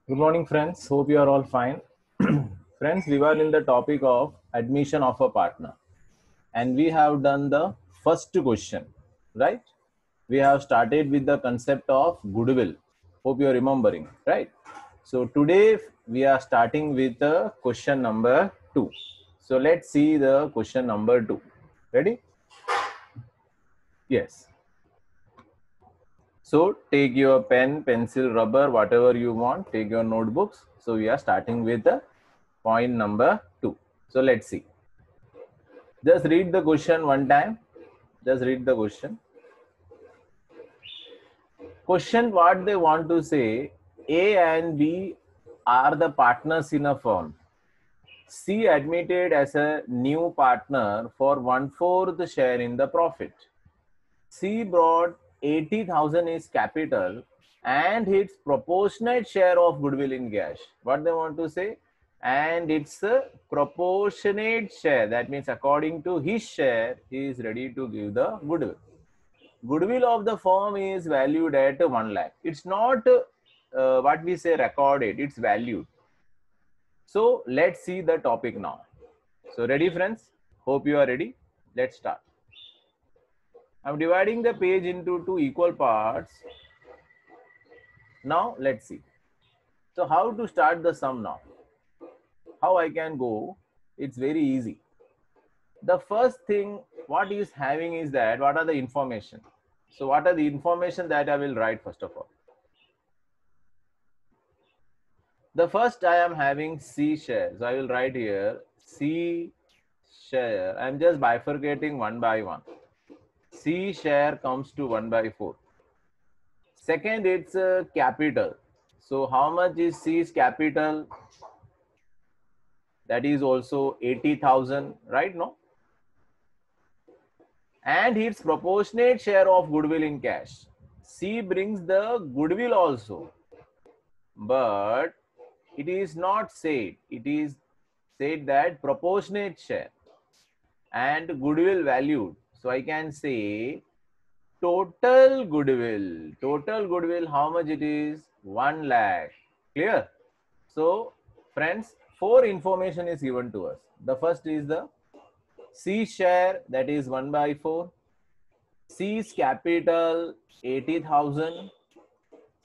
Good morning, friends. Hope you are all fine. Friends, we were in the topic of admission of a partner, and we have done the first question, right? We have started with the concept of goodwill. Hope you are remembering, right? So, today we are starting with the question number 2. So, let's see the question number 2. Ready? Yes. So take your pen, pencil, rubber, whatever you want, take your notebooks. So we are starting with the point number 2. So let's see. Just read the question one time. Just read the question. Question what they want to say, A and B are the partners in a firm. C admitted as a new partner for 1/4 share in the profit. C brought 80,000 is capital and its proportionate share of goodwill in cash. What they want to say? And it's a proportionate share. That means according to his share, he is ready to give the goodwill. Goodwill of the firm is valued at 1 lakh. It's not what we say recorded, it's valued. So let's see the topic now. So ready friends? Hope you are ready. Let's start. I'm dividing the page into two equal parts. Now let's see. So how to start the sum now? How I can go? It's very easy. The first thing what is having is that what are the information? So what are the information that I will write first of all? The first I am having C share. So I will write here C share. I'm just bifurcating one by one. C share comes to 1/4. Second, it's capital. So how much is C's capital? That is also 80,000, right? No? And its proportionate share of goodwill in cash. C brings the goodwill also, but it is not said. It is said that proportionate share and goodwill valued. So I can say total goodwill. Total goodwill, how much it is? 1 lakh. Clear? So, friends, 4 information is given to us. The first is the C share, that is 1/4. C's capital 80,000.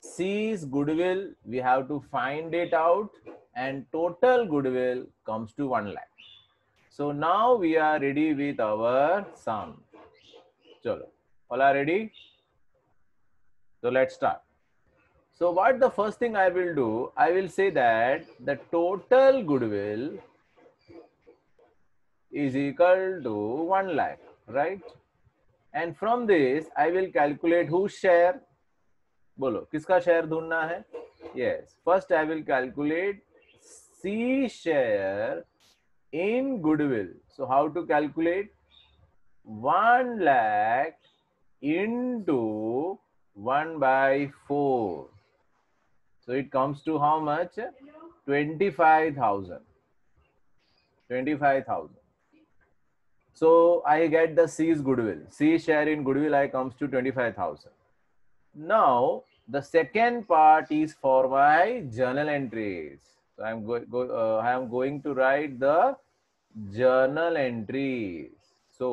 C's goodwill, we have to find it out, and total goodwill comes to 1 lakh. So now we are ready with our sum. Chalo. All are ready? So let's start. So what the first thing I will do, I will say that the total goodwill is equal to 1 lakh, right? And from this, I will calculate whose share. बोलो किसका share ढूंढना है? Yes, first I will calculate C share in goodwill. So how to calculate? 1 lakh into 1/4. So it comes to how much? 25,000. 25,000. So I get the C's goodwill. C share in goodwill I comes to 25,000. Now the second part is for my journal entries. So I am going to write the journal entries. So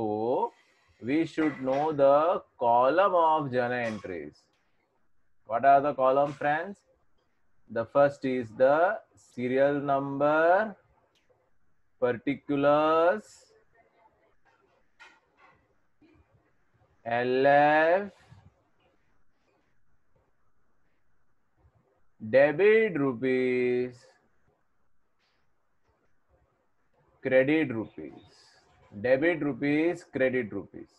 we should know the column of journal entries. What are the column, friends? The first is the serial number, particulars, LF, debit rupees, credit rupees, debit rupees, credit rupees.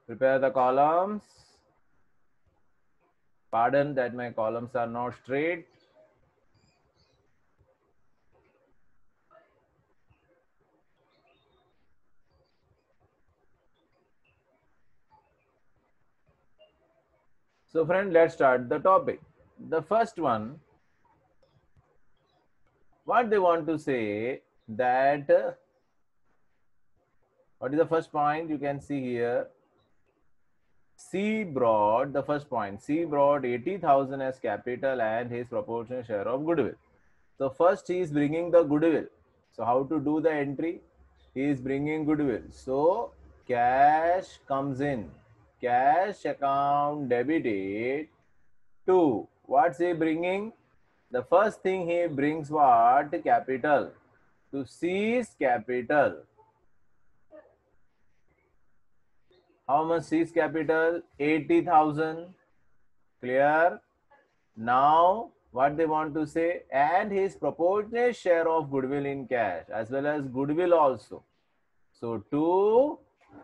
Prepare the columns. Pardon that my columns are not straight. So friend, let's start the topic. The first one, what they want to say that, what is the first point you can see here? C brought, the first point, C brought 80,000 as capital and his proportionate share of goodwill. So first he is bringing the goodwill. So how to do the entry? He is bringing goodwill. So cash comes in. Cash account debited to, what's he bringing? The first thing he brings what? Capital. To C's capital. How much C's capital? 80,000. Clear? Now, what they want to say? And his proportionate share of goodwill in cash as well as goodwill also. So, to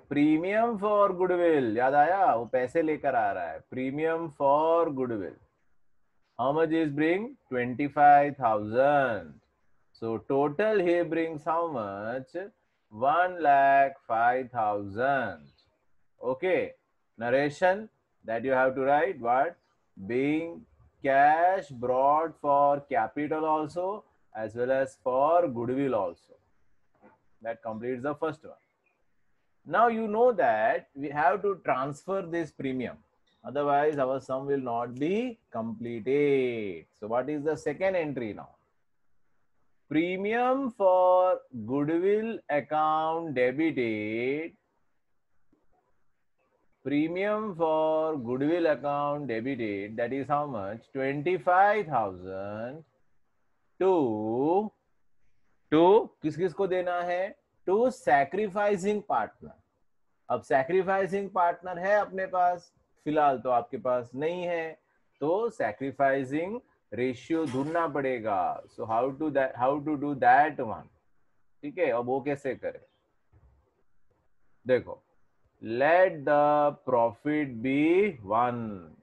premium for goodwill. याद आया? वो पैसे लेकर आ रहा है. Premium for goodwill. How much is bring? 25,000. So, total he brings how much? 1,05,000. Okay, narration that you have to write what? Being cash brought for capital also as well as for goodwill also. That completes the first one. Now you know that we have to transfer this premium. Otherwise our sum will not be completed. So what is the second entry now? Premium for goodwill account debited. Premium for goodwill account debited, that is how much? 25,000 to किस किस को देना है? To sacrificing partner. अब sacrificing partner है अपने पास, फिलहाल तो आपके पास नहीं है, तो sacrificing ratio ढूंढना पड़ेगा. So how to do that one? ठीक है, अब वो कैसे करें? देखो, let the profit be 1.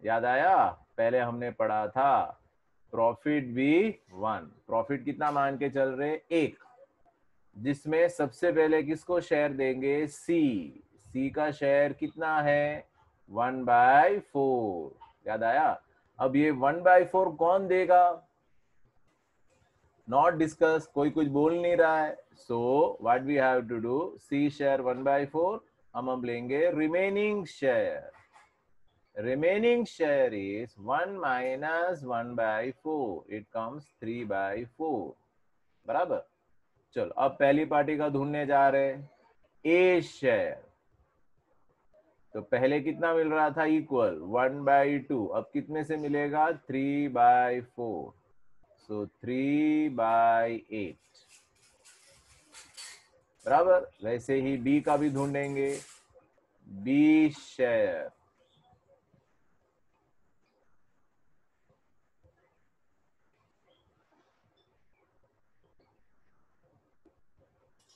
याद आया? पहले हमने पढ़ा था प्रॉफिट बी 1. प्रॉफिट कितना मान के चल रहे? 1. जिसमें सबसे पहले किसको शेयर देंगे? सी का शेयर कितना है? 1/4. याद आया? अब ये 1/4 कौन देगा? नॉट डिस्कस, कोई कुछ बोल नहीं रहा है. So what we have to do? C share 1/4. हम लेंगे remaining share. Remaining share is 1 minus 1/4. It comes 3/4. बराबर. चलो अब पहली पार्टी का ढूंढने जा रहे हैं. ए शेयर. तो पहले कितना मिल रहा था? इक्वल 1/2. अब कितने से मिलेगा? 3/4. सो 3/8. बराबर. वैसे ही बी का भी ढूंढेंगे. B share.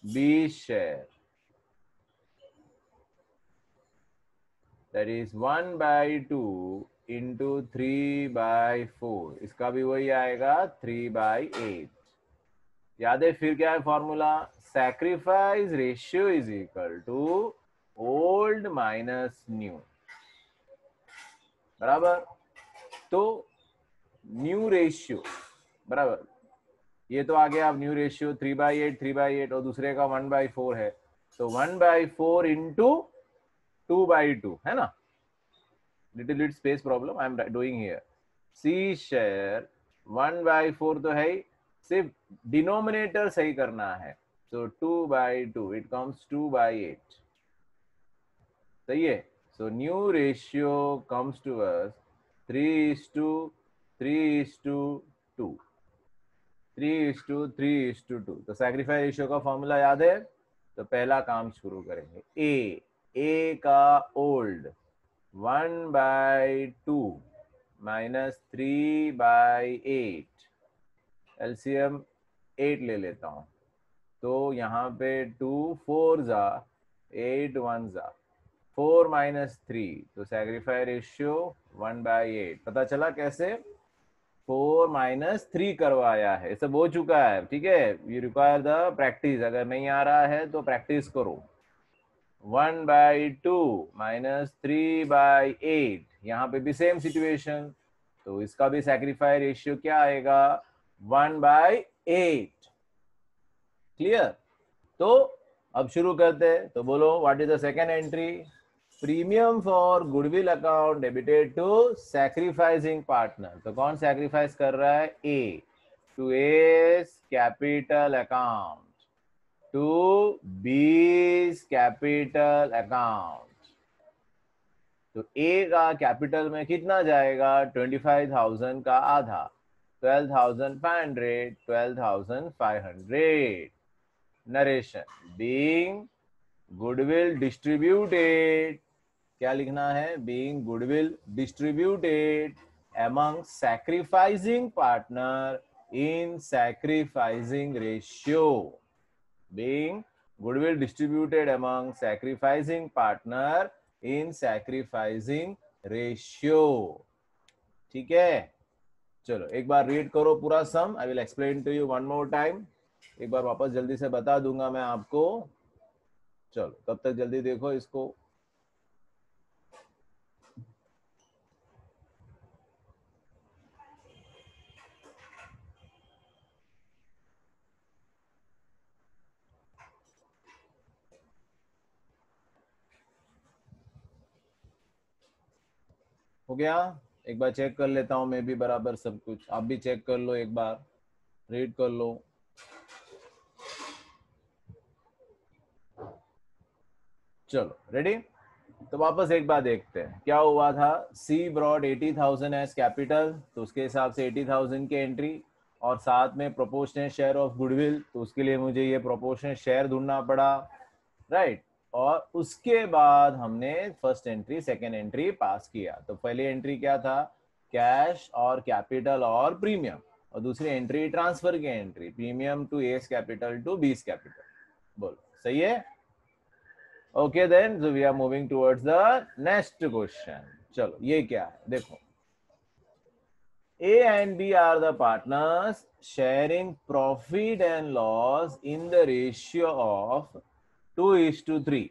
B share, that is 1/2 into 3/4. इसका भी वही आएगा 3/8. याद है फिर क्या है formula? Sacrifice ratio is equal to old minus new. बराबर. तो न्यू रेशियो बराबर, ये तो आ गया. अब न्यू रेशियो 3/8 और दूसरे का 1/4 है. तो 1/4 इंटू 2/2 है ना. Little bit space problem I am doing here. C share 1/4 तो है ही, सिर्फ डिनोमिनेटर सही करना है. तो 2/2 इट कम्स 2/8. सही है. So new ratio comes to us 3:3:2. 3:3:2. तो सैक्रिफाइस रेशियो का फॉर्मूला याद है? तो पहला काम शुरू करेंगे. ए का ओल्ड 1/2 माइनस 3/8. एलसीएम 8 ले लेता हूं. तो यहाँ पे 2 4 जा 8 1 जा 4 माइनस 3. तो सैक्रिफाइस रेशियो 1/8. पता चला कैसे? 4 माइनस 3 करवाया है. सब हो चुका है. ठीक है. You require the practice. अगर नहीं आ रहा है तो प्रैक्टिस करो. 1/2 माइनस 3/8. यहाँ पे भी सेम सिचुएशन. तो इसका भी सैक्रिफाइस रेशियो क्या आएगा? 1/8. क्लियर? तो अब शुरू करते हैं. तो बोलो what is the second entry? Premium for goodwill account debited to sacrificing partner. तो कौन सैक्रिफाइस कर रहा है? A, to A's capital account to B's capital account. तो ए का कैपिटल में कितना जाएगा? 25,000 का आधा, 12,500, 12,500। नरेशन, बीइंग गुडविल डिस्ट्रीब्यूटेड, क्या लिखना है? Being goodwill distributed among sacrificing partner in sacrificing ratio, being goodwill distributed among sacrificing partner in sacrificing ratio। ठीक है, चलो एक बार रीड करो पूरा sum. I will explain to you one more time. एक बार वापस जल्दी से बता दूंगा मैं आपको। चलो तब तक जल्दी देखो इसको। हो गया? एक बार चेक कर लेता हूं मैं भी बराबर सब कुछ। आप भी चेक कर लो, एक बार रीड कर लो। चलो रेडी? तो वापस एक बार देखते हैं क्या हुआ था। सी ब्रॉड 80,000 एज कैपिटल, तो उसके हिसाब से 80,000 की एंट्री, और साथ में प्रोपोर्शनल शेयर ऑफ गुडविल, तो उसके लिए मुझे ये प्रोपोर्शनल शेयर ढूंढना पड़ा, राइट। और उसके बाद हमने फर्स्ट एंट्री सेकेंड एंट्री पास किया। तो पहली एंट्री क्या था? कैश और कैपिटल और प्रीमियम, और दूसरी एंट्री ट्रांसफर की entry, premium to A's capital to B's capital. बोलो सही है? Okay then, so we are moving towards the next question. चलो ये क्या है देखो। A and B are the partners sharing profit and loss in the ratio of 2:3.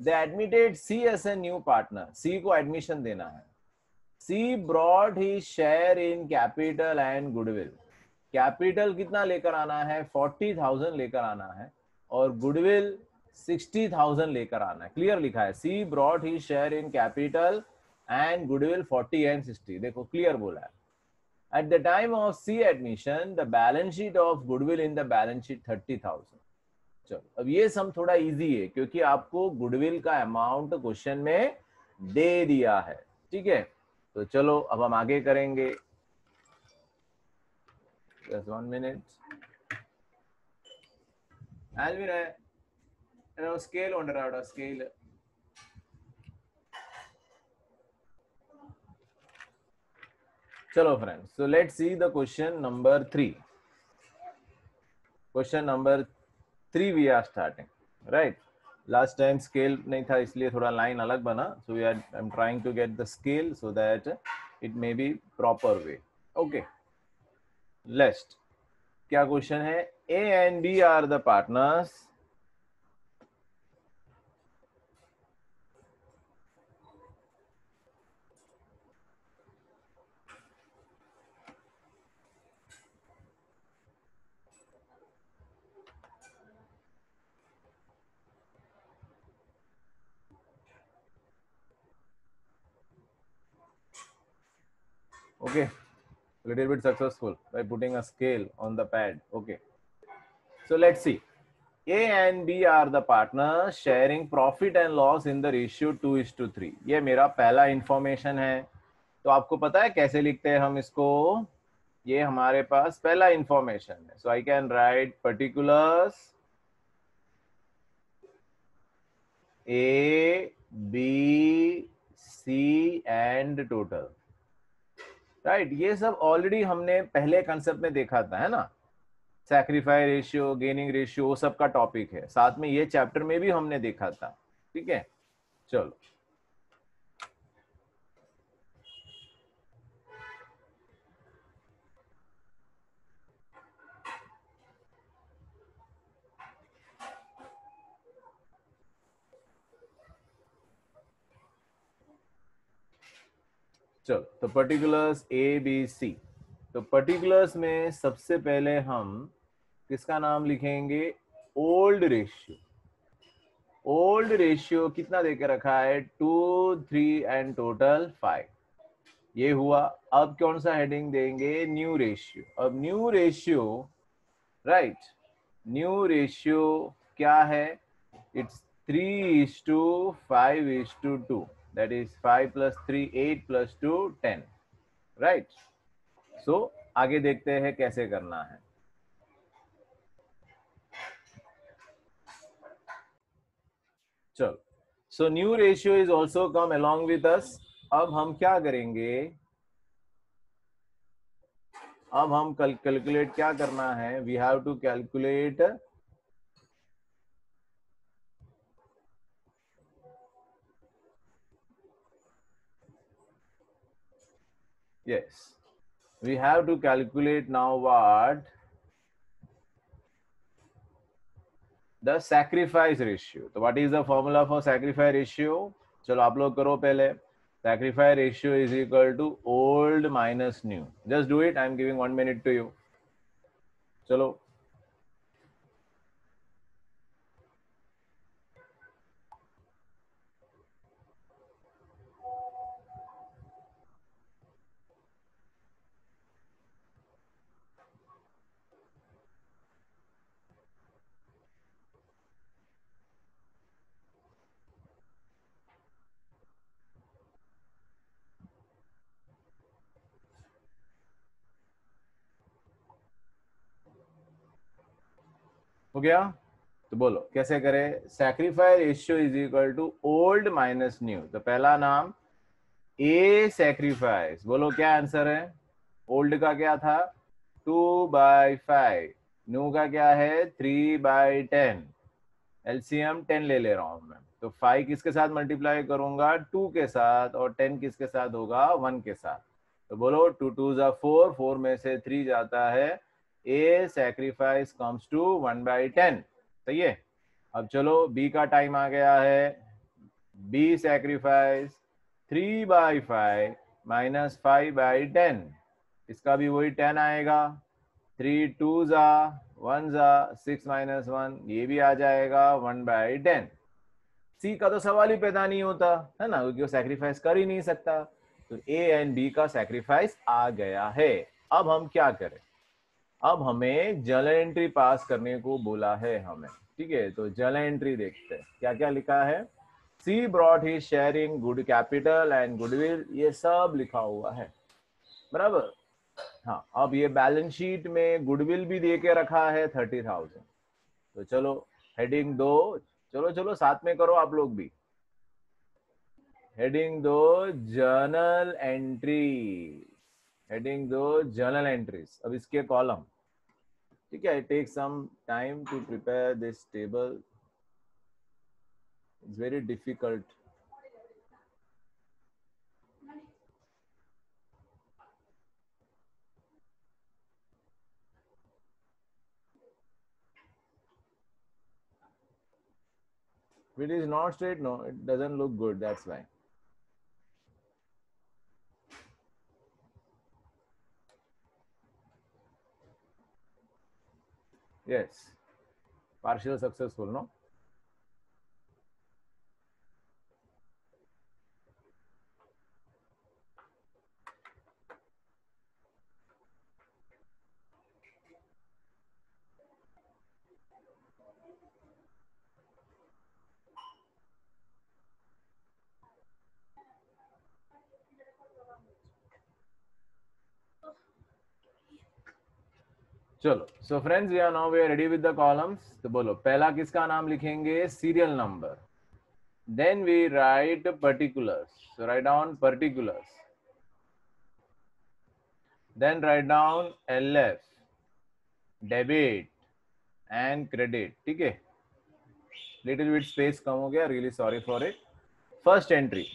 They admitted C as a new partner. C को admission देना है। C brought his share in capital and goodwill. Capital कितना लेकर आना है? 40,000 लेकर आना है, और गुडविल 60,000 लेकर आना है। क्लियर लिखा है, she brought he share in capital and goodwill 40 and 60। देखो क्लियर बोला है। At the time of C admission the balance sheet of goodwill in the balance sheet 30,000। चलो अब ये सम थोड़ा इजी है क्योंकि आपको गुडविल का अमाउंट क्वेश्चन में दे दिया है। ठीक है, तो चलो अब हम आगे करेंगे। Just 1 minute. Alvin, scale under scale. Chalo friends, so let's see the question number 3. Question number 3 we are starting, right? Last time scale नहीं था इसलिए थोड़ा line अलग बना, so I'm trying to get the scale so that it may be proper way. Okay, let's. क्या question है? A and B are the partners okay, a little bit successful by putting a scale on the pad. Okay, so let's see. A and B are the partners sharing profit and loss in the ratio 2:3. ये मेरा पहला information है। तो आपको पता है कैसे लिखते हैं हम इसको? ये हमारे पास पहला इंफॉर्मेशन है। So I can write particulars A, B, C and total, right. ये सब ऑलरेडी हमने पहले कंसेप्ट में देखा था, है ना? सैक्रिफाई रेशियो, गेनिंग रेशियो, वो सब का टॉपिक है। साथ में ये चैप्टर में भी हमने देखा था। ठीक है, चलो चलो, तो पर्टिकुलर्स ए बी सी। तो पर्टिकुलर्स में सबसे पहले हम किसका नाम लिखेंगे? Old ratio. ओल्ड रेशियो कितना देके रखा है, 2, 3 एंड टोटल 5, ये हुआ। अब कौन सा हेडिंग देंगे, न्यू रेशियो। अब new ratio, right, new ratio क्या है, इट्स 3:5:2, that is 5 + 3 8 + 2 10, राइट। सो आगे देखते हैं कैसे करना है। चलो, सो new ratio is also come along with us. अब हम क्या करेंगे, अब हम कैलकुलेट क्या करना है, we have to calculate yes, we have to calculate now what, the sacrifice ratio. तो what is the formula for sacrifice ratio, चलो आप लोग करो पहले। sacrifice ratio is equal to old minus new. Just do it, I am giving 1 minute to you. चलो, हो गया? तो बोलो कैसे करें, sacrifice ratio is equal to old minus new. तो पहला नाम ए सैक्रिफाइस, बोलो क्या आंसर है, ओल्ड का क्या था 2/5, न्यू का क्या है 3/10, एलसीएम 10 ले रहा हूं मैं। तो 5 किसके साथ मल्टीप्लाई करूंगा, 2 के साथ, और 10 किसके साथ होगा, 1 के साथ। तो बोलो 2 2 जा 4, 4 में से 3 जाता है, ए सैक्रिफाइस कम्स टू 1/10, सही है। अब चलो बी का टाइम आ गया है, बी सैक्रिफाइस 3/5 माइनस 5/10, इसका भी वही 10 आएगा, 3 2 जा 1 जा 6 - 1, ये भी आ जाएगा 1/10। सी का तो सवाल ही पैदा नहीं होता है ना, क्योंकि वो सैक्रिफाइस कर ही नहीं सकता। तो ए एंड बी का सैक्रिफाइस आ गया है। अब हम क्या करें, अब हमें जर्नल एंट्री पास करने को बोला है हमें, ठीक है। तो जर्नल एंट्री देखते हैं क्या क्या लिखा है। She brought he sharing good capital and goodwill, ये सब लिखा हुआ है, बराबर। हाँ, अब ये बैलेंस शीट में गुडविल भी दे के रखा है 30,000। तो चलो हेडिंग दो, चलो चलो साथ में करो आप लोग भी। हेडिंग दो जर्नल एंट्री, हेडिंग दो जर्नल एंट्रीज। अब इसके कॉलम, ठीक है, take some time to prepare this table, it's very difficult. If it is not straight, no, it doesn't look good, that's why. Yes, partial successful, no? चलो, so friends we are now we are ready with the columns. तो बोलो पहला किसका नाम लिखेंगे, serial number, then we write particulars, so write down particulars, then write down LF, debit and credit, ठीक है। Little bit space कम हो गया, really sorry for it. First entry,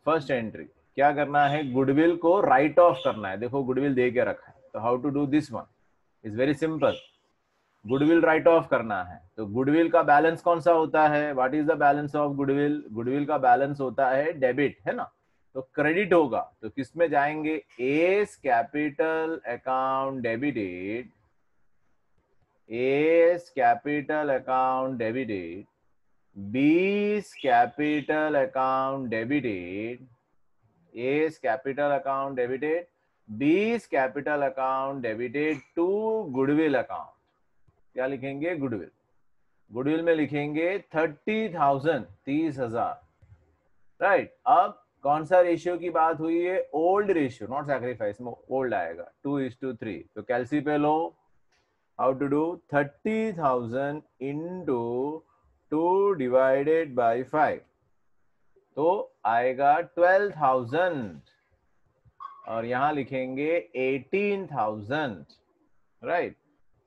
first entry क्या करना है, गुडविल को राइट ऑफ करना है। देखो गुडविल दे के रखा है, तो how to do this one is very simple, goodwill write off करना है। तो गुडविल का बैलेंस कौन सा होता है, what is the balance of goodwill, goodwill का बैलेंस होता है डेबिट, है ना। तो क्रेडिट होगा, तो किस में जाएंगे, S capital account debited, S capital account debited, B is capital account debited. A is capital account debited. B is capital account debited to goodwill account. क्या लिखेंगे? गुडविल. गुडविल में लिखेंगे 30,000, 30,000. राइट. अब कौन सा रेशियो की बात हुई है? ओल्ड रेशियो, नॉट सैक्रिफाइस में ओल्ड आएगा. 2:3. तो कैलसी पे लो. How to do? 30,000 into 2 divided by 5 तो आएगा 12,000 और यहां लिखेंगे 18,000. राइट.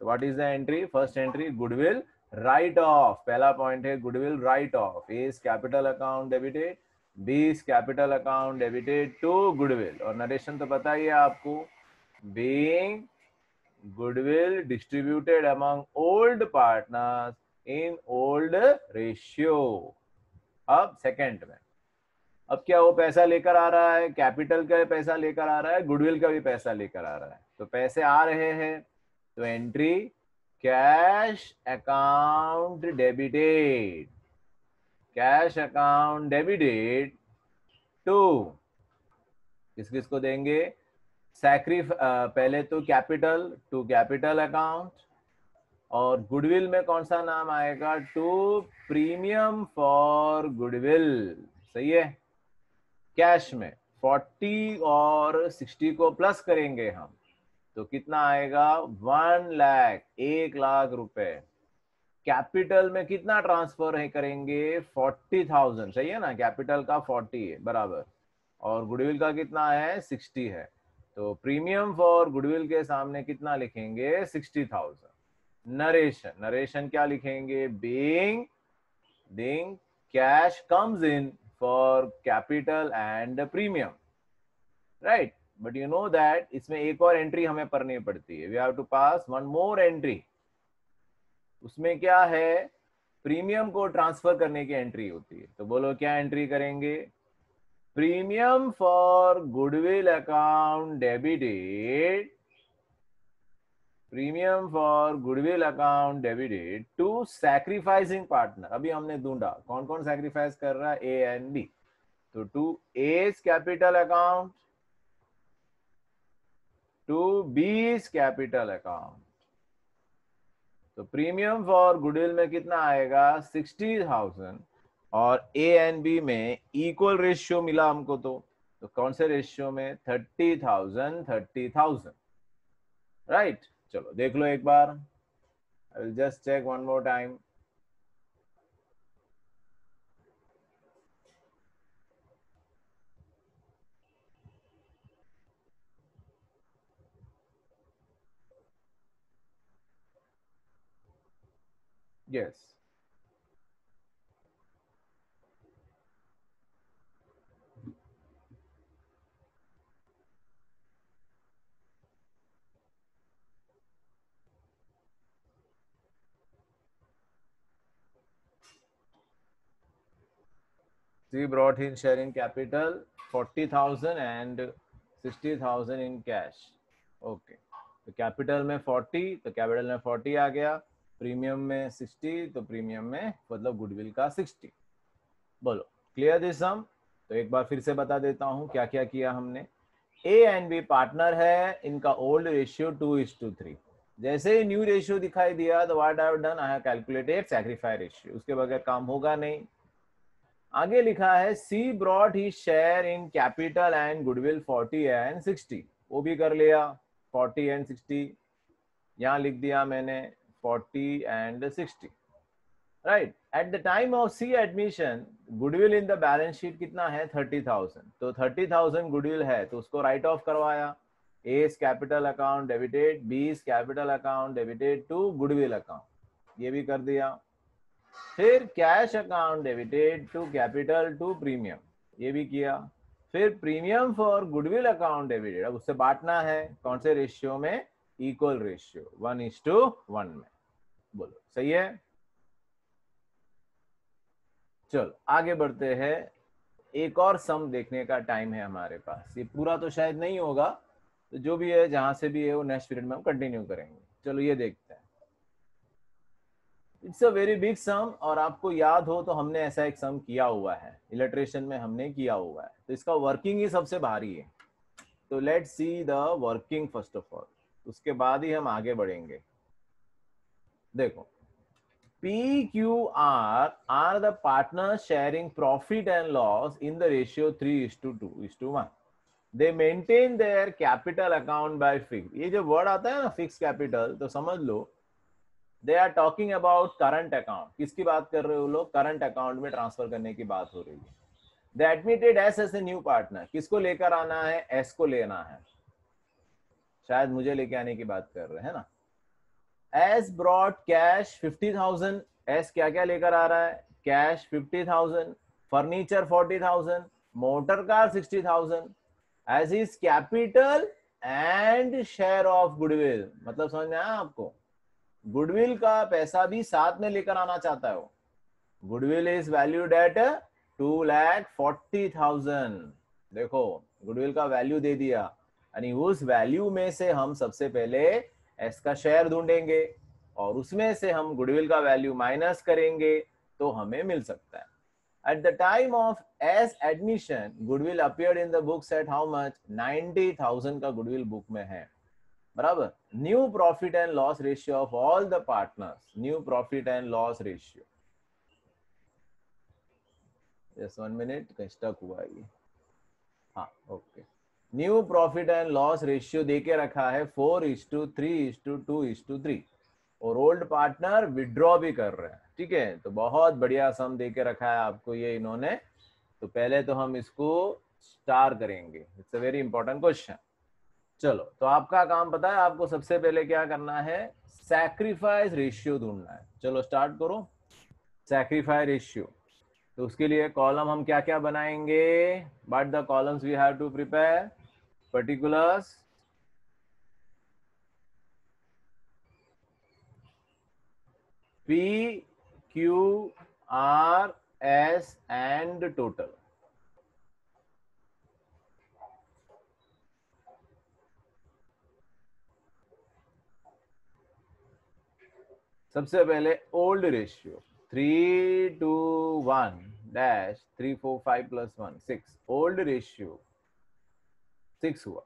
तो what is the entry? First entry goodwill write off. पहला पॉइंट है goodwill write off. A is capital account debited, B is capital account debited to goodwill. और narration तो पता ही है आपको. Being goodwill distributed among old partners in old ratio. अब second में अब क्या वो पैसा लेकर आ रहा है? कैपिटल का पैसा लेकर आ रहा है, गुडविल का भी पैसा लेकर आ रहा है. तो पैसे आ रहे हैं तो entry cash account debited. Cash account debited to किस किस को देंगे? पहले तो कैपिटल टू कैपिटल अकाउंट. और गुडविल में कौन सा नाम आएगा? To premium for goodwill. सही है. कैश में 40 और 60 को प्लस करेंगे हम तो कितना आएगा? 1 लाख, 1 लाख रुपए. कैपिटल में कितना ट्रांसफर है करेंगे? 40,000. सही है ना. कैपिटल का 40 है बराबर और गुडविल का कितना है? 60 है. तो प्रीमियम फॉर गुडविल के सामने कितना लिखेंगे? 60,000. नरेशन क्या लिखेंगे? Being cash comes in for capital and premium, right? But you know that इसमें एक और एंट्री हमें करनी पड़ती है. We have to pass one more entry. उसमें क्या है? प्रीमियम को ट्रांसफर करने की एंट्री होती है. तो बोलो क्या एंट्री करेंगे? Premium for goodwill account debited. Premium for goodwill account debited to sacrificing partner. अभी हमने ढूंढा कौन कौन सैक्रिफाइस कर रहा है? A and B. तो to A's capital account to B's capital account. तो प्रीमियम फॉर गुडविल में कितना आएगा? 60,000 और ए एंड बी में इक्वल रेशियो मिला हमको. तो कौन से रेशियो में? 30,000 30,000. राइट. चलो देख लो एक बार. I will just check one more time. Yes. She brought in sharing capital 40,000 and 60,000 in cash. Okay. तो कैपिटल में 40 तो कैपिटल में 40 आ गया. प्रीमियम में 60 तो प्रीमियम में मतलब गुडविल का 60. बोलो क्लियर दिस सम? तो एक बार फिर से बता देता हूं क्या क्या किया हमने. ए एंड बी पार्टनर है. इनका ओल्ड रेशियो 2:3. जैसे ही न्यू रेशियो दिखाई दिया तो what I have done? I have calculated sacrifice ratio. उसके बगैर काम होगा नहीं. आगे लिखा है she brought he share in capital and goodwill 40 and 60. वो भी कर लिया. 40 एंड 60 यहां लिख दिया मैंने. 40 and 60. Right. At the time of C admission goodwill in the balance sheet कितना है? 30,000. तो 30,000 गुडविल है तो उसको राइट ऑफ करवाया. A is capital account debited, B is capital account debited to goodwill account. ये भी कर दिया. फिर cash account debited to capital to premium. ये भी किया. फिर premium for goodwill account debited. अब उससे बांटना है कौन से रेशियो में? इक्वल रेशियो 1:1 में. बोलो सही है. चलो आगे बढ़ते हैं. एक और सम देखने का टाइम है हमारे पास. ये पूरा तो शायद नहीं होगा तो जो भी है जहां से भी है वो नेक्स्ट पीरियड में हम कंटिन्यू करेंगे. चलो ये देखते हैं. इट्स अ वेरी बिग सम, और आपको याद हो तो हमने ऐसा एक सम किया हुआ है, इलेक्ट्रेशन में हमने किया हुआ है, तो इसका वर्किंग ही सबसे भारी है। तो let's see the working first of all, उसके बाद ही हम आगे बढ़ेंगे। देखो, PQR are the partners sharing profit and loss in the ratio 3:2:1. They maintain their capital account by fixed. ये जो वर्ड आता है ना फिक्स कैपिटल, तो समझ लो they are talking about current account. किसकी बात कर रहे हो लोग? करंट अकाउंट में ट्रांसफर करने की बात हो रही है। They admitted S as a new partner. किसको लेकर आना है? एस को लेना है, शायद मुझे लेके आने की बात कर रहे हैं ना। S broad cash 50,000। एस क्या क्या लेकर आ रहा है? Cash 50,000, furniture 40,000, motor car 60,000 as is capital and share of goodwill. मतलब समझ में आया आपको? गुडविल का पैसा भी साथ में लेकर आना चाहता है वो। Goodwill is valued at 2,40,000। देखो, गुडविल का वैल्यू दे दिया, यानी उस वैल्यू में से हम सबसे पहले एस का शेयर ढूंढेंगे और उसमें से हम गुडविल का वैल्यू माइनस करेंगे तो हमें मिल सकता है। At the time of S admission, goodwill appeared in the books at how much? 90,000 का goodwill book में है, बराबर। New profit and loss ratio of all the partners, new profit and loss ratio. Just 1 minute, कहीं stuck हुआ ये। हाँ, okay. New profit and loss ratio देके रखा है 4:3:2:3, और ओल्ड पार्टनर विड्रॉ भी कर रहे हैं। ठीक है, तो बहुत बढ़िया सम देके रखा है आपको ये इन्होंने। तो पहले तो हम इसको स्टार करेंगे, it's a very important question. चलो, तो आपका काम पता है आपको सबसे पहले क्या करना है? सैक्रिफाइस रेशियो ढूंढना है। चलो स्टार्ट करो, सैक्रिफाइस रेशियो। तो उसके लिए कॉलम हम क्या क्या बनाएंगे? But the columns we have to prepare particulars, P, Q, R, S and total। सबसे पहले ओल्ड रेशियो 3:1-345 + 1 6। ओल्ड रेशियो 6 हुआ।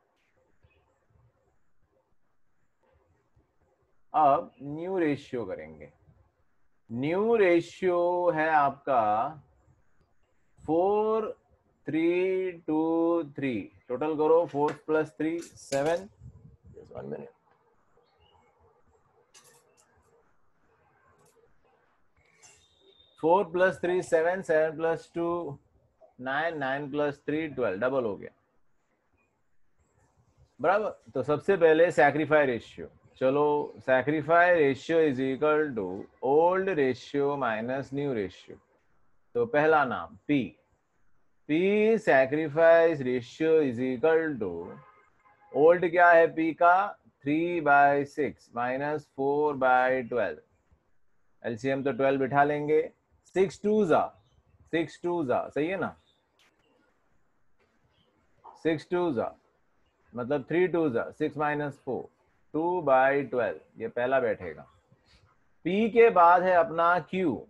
अब न्यू रेशियो करेंगे। न्यू रेशियो है आपका 4:3:2:3। टोटल करो, 4 + 3 7। 1 मिनट, 4 + 3 7, 7 + 2 9, 9 + 3 12, डबल हो गया, बराबर। तो सबसे पहले सैक्रिफाई रेशियो। चलो, sacrifice ratio is equal to old ratio minus new ratio. तो पहला नाम P, P sacrifice ratio is equal to, old क्या है P का? 3/6 माइनस 4/12। एलसीएम तो 12 बिठा लेंगे। 6 2 जा, 6 2 जा, सही है ना? 6 2 जा मतलब 3 2 जा 6 माइनस 4, 2/12, ये पहला बैठेगा। P के बाद है अपना Q,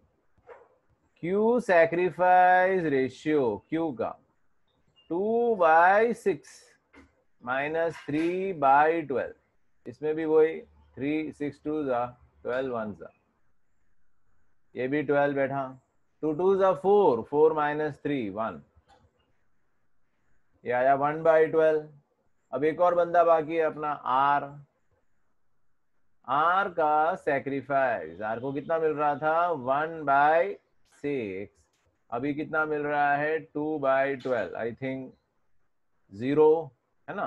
Q sacrifice ratio Q का 2/6 माइनस 3/12। इसमें भी वही 3 6 2 जा 12 1 जा, ये भी 12 बैठा। 2 2 जा 4, 4 माइनस 3 1, ये आया 1/12। अब एक और बंदा बाकी है अपना R। R का सैक्रिफाइस, R को कितना मिल रहा था? 1/6। अभी कितना मिल रहा है? 2/12। आई थिंक 0 है ना?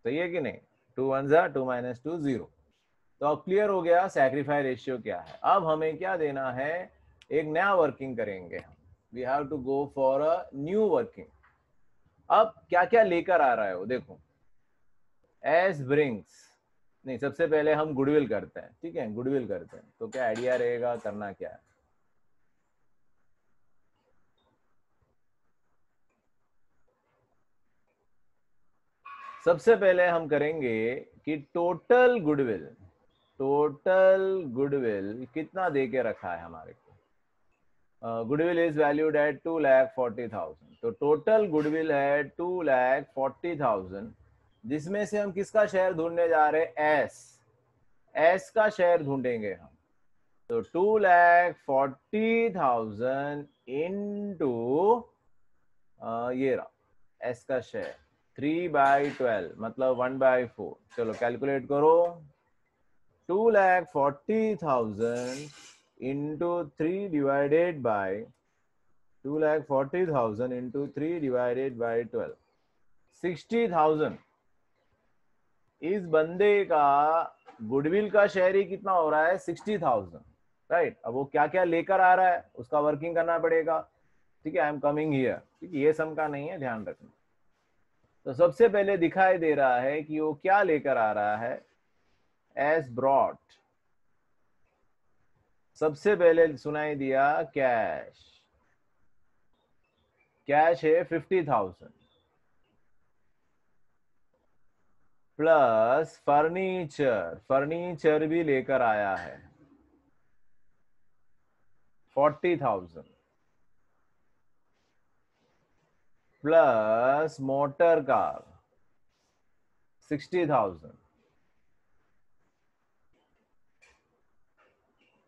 सही है कि नहीं? 2 1 जा 2 माइनस 2 0। तो अब क्लियर हो गया सैक्रिफाइस रेशियो क्या है। अब हमें क्या देना है? एक नया वर्किंग करेंगे हम। We have to go for a new working. अब क्या क्या लेकर आ रहा है वो देखो। एस ब्रिंग्स, नहीं, सबसे पहले हम गुडविल करते हैं। ठीक है, गुडविल करते हैं। तो क्या आइडिया रहेगा, करना क्या है? सबसे पहले हम करेंगे कि टोटल गुडविल, टोटल गुडविल कितना दे के रखा है हमारे को, गुडविल इज वैल्यूड एट 2,40,000, तो टोटल गुडविल है 2,40,000, जिसमें से हम किसका शेयर ढूंढने जा रहे हैं, एस का शेयर ढूंढेंगे हम। तो 2,40,000 इंटू ये रहा एस का शेयर 3/12 मतलब 1/4। चलो कैलकुलेट करो, 2,40,000 into 3 divided by 2,40,000 into 3 divided by 12, 60,000। इस बंदे का गुडविल का शेयर ही कितना हो रहा है, 60,000, राइट। अब वो क्या क्या लेकर आ रहा है उसका वर्किंग करना पड़ेगा, ठीक है। आई एम कमिंग हियर, ठीक है, ये सम का नहीं है, ध्यान रखना। तो सबसे पहले दिखाई दे रहा है कि वो क्या लेकर आ रहा है, एस ब्रॉट। सबसे पहले सुनाई दिया कैश, कैश है 50,000 प्लस फर्नीचर, फर्नीचर भी लेकर आया है 40,000 प्लस मोटर कार 60,000।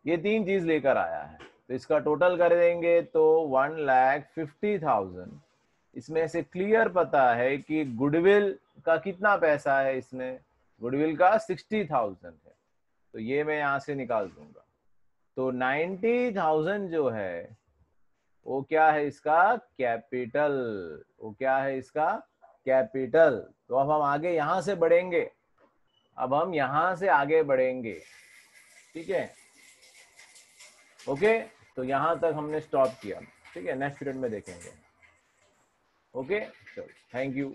ये तीन चीज लेकर आया है, तो इसका टोटल कर देंगे तो 1,50,000। इसमें से क्लियर पता है कि गुडविल का कितना पैसा है, इसमें गुडविल का 60,000 है, तो ये मैं यहां से निकाल दूंगा। तो 90,000 जो है वो क्या है, इसका कैपिटल, वो क्या है इसका कैपिटल। तो अब हम आगे यहां से बढ़ेंगे, अब हम यहां से आगे बढ़ेंगे, ठीक है, ओके। तो यहां तक हमने स्टॉप किया, ठीक है, नेक्स्ट पीरियड में देखेंगे, ओके। चलो, थैंक यू।